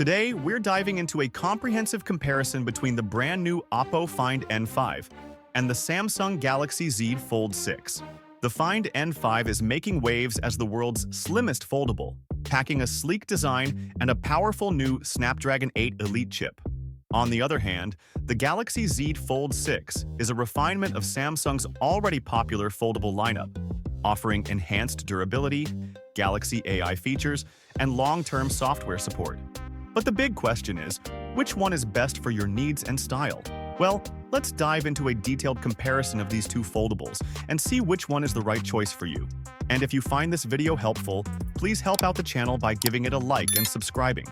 Today, we're diving into a comprehensive comparison between the brand new Oppo Find N5 and the Samsung Galaxy Z Fold 6. The Find N5 is making waves as the world's slimmest foldable, packing a sleek design and a powerful new Snapdragon 8 Elite chip. On the other hand, the Galaxy Z Fold 6 is a refinement of Samsung's already popular foldable lineup, offering enhanced durability, Galaxy AI features, and long-term software support. But the big question is, which one is best for your needs and style? Well, let's dive into a detailed comparison of these two foldables and see which one is the right choice for you. And if you find this video helpful, please help out the channel by giving it a like and subscribing.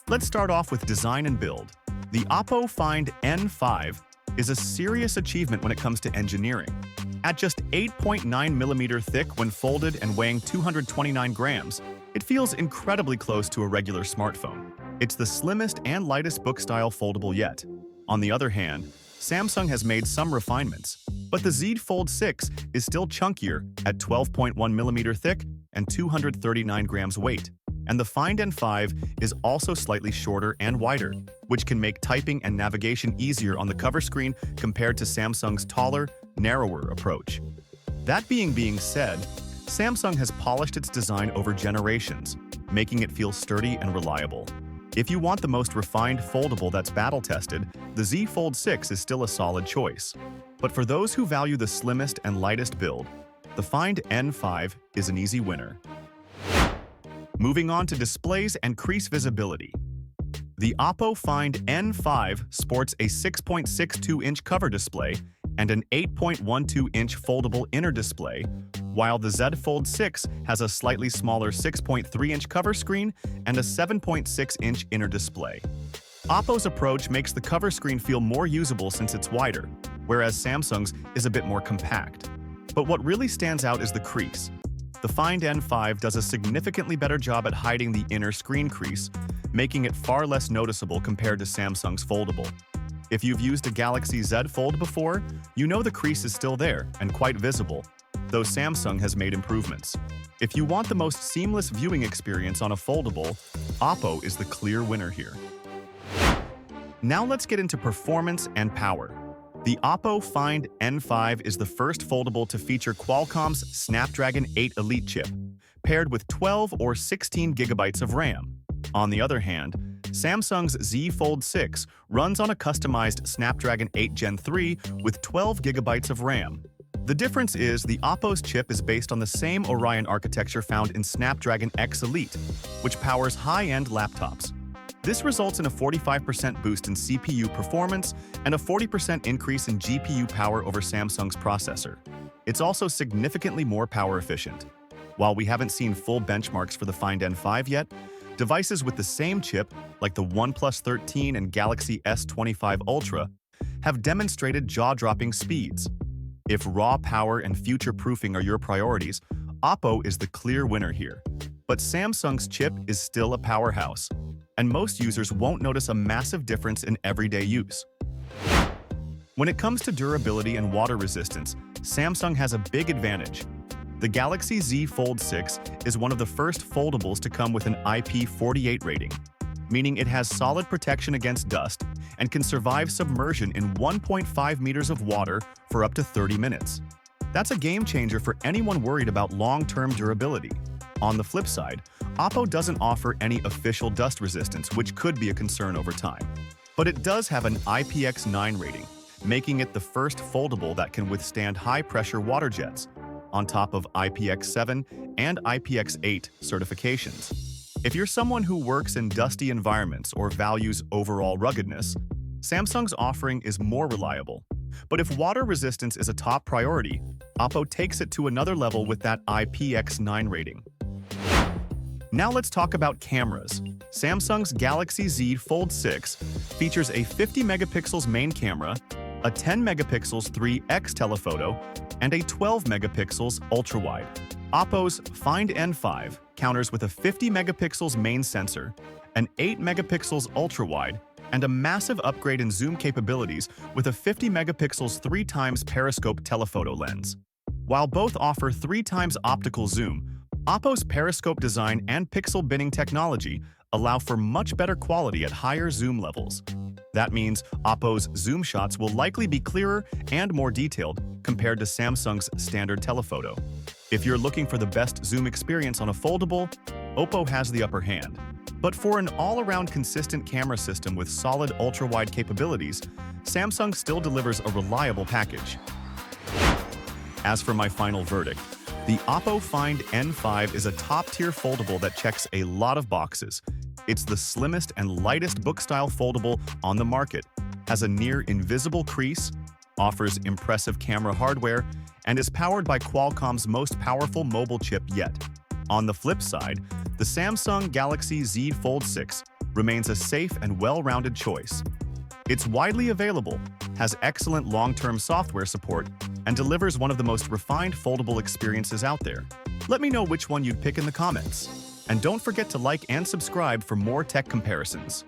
Let's start off with design and build. The Oppo Find N5 is a serious achievement when it comes to engineering. At just 8.9mm thick when folded and weighing 229 grams, it feels incredibly close to a regular smartphone. It's the slimmest and lightest book-style foldable yet. On the other hand, Samsung has made some refinements, but the Z Fold 6 is still chunkier at 12.1mm thick and 239 grams weight. And the Find N5 is also slightly shorter and wider, which can make typing and navigation easier on the cover screen compared to Samsung's taller, narrower approach. That being said, Samsung has polished its design over generations, making it feel sturdy and reliable. If you want the most refined foldable that's battle-tested, the Z Fold 6 is still a solid choice. But for those who value the slimmest and lightest build, the Find N5 is an easy winner. Moving on to displays and crease visibility. The Oppo Find N5 sports a 6.62-inch cover display and an 8.12-inch foldable inner display, while the Z Fold 6 has a slightly smaller 6.3-inch cover screen and a 7.6-inch inner display. Oppo's approach makes the cover screen feel more usable since it's wider, whereas Samsung's is a bit more compact. But what really stands out is the crease. The Find N5 does a significantly better job at hiding the inner screen crease, making it far less noticeable compared to Samsung's foldable. If you've used a Galaxy Z Fold before, you know the crease is still there and quite visible, though Samsung has made improvements. If you want the most seamless viewing experience on a foldable, Oppo is the clear winner here. Now let's get into performance and power. The Oppo Find N5 is the first foldable to feature Qualcomm's Snapdragon 8 Elite chip, paired with 12 or 16 gigabytes of RAM. On the other hand, Samsung's Z Fold 6 runs on a customized Snapdragon 8 Gen 3 with 12 gigabytes of RAM. The difference is the Oppo's chip is based on the same Orion architecture found in Snapdragon X Elite, which powers high-end laptops. This results in a 45% boost in CPU performance and a 40% increase in GPU power over Samsung's processor. It's also significantly more power efficient. While we haven't seen full benchmarks for the Find N5 yet, devices with the same chip, like the OnePlus 13 and Galaxy S25 Ultra, have demonstrated jaw-dropping speeds. If raw power and future-proofing are your priorities, Oppo is the clear winner here. But Samsung's chip is still a powerhouse, and most users won't notice a massive difference in everyday use. When it comes to durability and water resistance, Samsung has a big advantage. The Galaxy Z Fold 6 is one of the first foldables to come with an IP48 rating, meaning it has solid protection against dust and can survive submersion in 1.5 meters of water for up to 30 minutes. That's a game changer for anyone worried about long-term durability. On the flip side, Oppo doesn't offer any official dust resistance, which could be a concern over time. But it does have an IPX9 rating, making it the first foldable that can withstand high-pressure water jets, on top of IPX7 and IPX8 certifications. If you're someone who works in dusty environments or values overall ruggedness, Samsung's offering is more reliable. But if water resistance is a top priority, Oppo takes it to another level with that IPX9 rating. Now let's talk about cameras. Samsung's Galaxy Z Fold 6 features a 50 megapixels main camera, a 10 megapixels 3x telephoto, and a 12 megapixels ultra-wide. Oppo's Find N5 counters with a 50 megapixels main sensor, an 8 megapixels ultra-wide, and a massive upgrade in zoom capabilities with a 50 megapixels 3x periscope telephoto lens. While both offer 3x optical zoom, Oppo's periscope design and pixel binning technology allow for much better quality at higher zoom levels. That means Oppo's zoom shots will likely be clearer and more detailed compared to Samsung's standard telephoto. If you're looking for the best zoom experience on a foldable, Oppo has the upper hand. But for an all-around consistent camera system with solid ultra-wide capabilities, Samsung still delivers a reliable package. As for my final verdict, the Oppo Find N5 is a top-tier foldable that checks a lot of boxes. It's the slimmest and lightest book-style foldable on the market, has a near-invisible crease, offers impressive camera hardware, and is powered by Qualcomm's most powerful mobile chip yet. On the flip side, the Samsung Galaxy Z Fold 6 remains a safe and well-rounded choice. It's widely available, has excellent long-term software support, and delivers one of the most refined foldable experiences out there. Let me know which one you'd pick in the comments. And don't forget to like and subscribe for more tech comparisons.